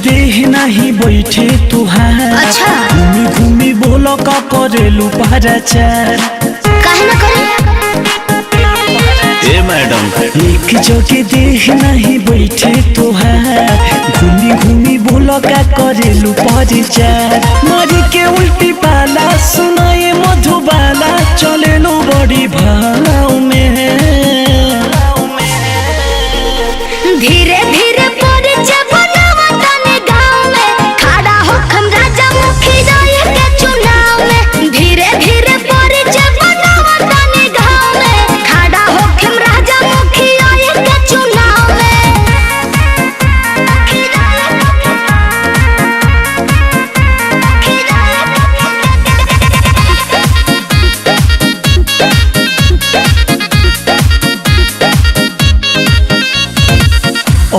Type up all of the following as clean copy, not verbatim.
देह नहीं बैठे तुहार। अच्छा। घूमी घूमी बोलो का करेलू पराचार। काहे ना करे ए मैडम एक जोगे देह नहीं बैठे तुहार। घूमी घूमी बोलो का करेलू पराचार। मारी के उल्टी पाला सुनाए मधुबाला चलेलू बड़ी भाव में। धीरे धीरे परिचय बनावा तने गाँव में। खड़ा होखम राजा मुखी जाए के चुनाव में। धीरे धीरे परिचय बनावा तने गाँव में। खड़ा होखम राजा मुखी जाए के चुनाव में।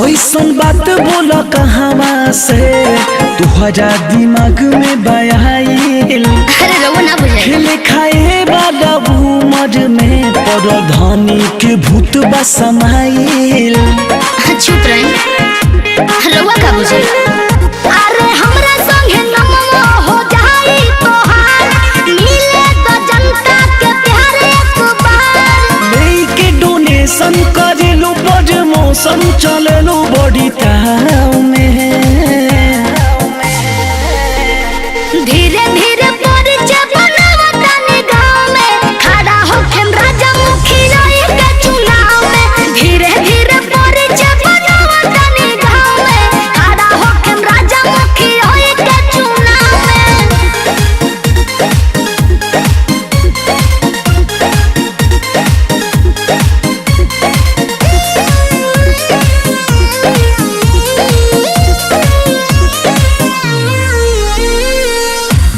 ऐसन बात बोला कहवा से तुहरा दिमाग में बयाइल। अरे रउआ ना बुझे खेले खाए वाला उमर में परधानी के भूत बसमाइल। चुप रही रउआ का बुझे। अरे हमरा संगे नमवा हो जाई तोहार। मिले तो जनता के प्यार एक बार। लेके डोनेशन करेलू प्रमोशन चलेलू बड़ी ताव में। धीरे धीरे परिचय बनावा तने गाँव में। खड़ा होखेम राजा मुखी जाए के चुनाव में। धीरे धीरे परिचय बनावा तने गाँव में। खड़ा होखेम राजा मुखी जाए के चुनाव में।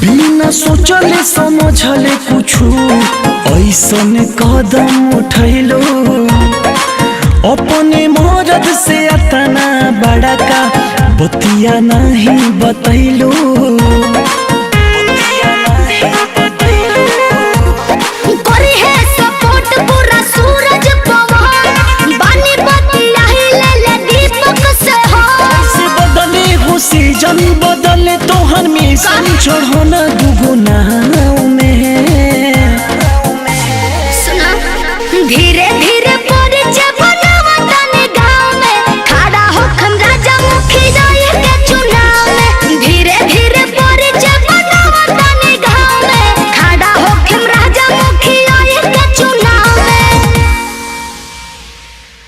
बिना सोचले समझले कुछु ऐसन कदम उठैलो। अपने मरद से अतना बड़ा का बतिया नहीं बतैलो।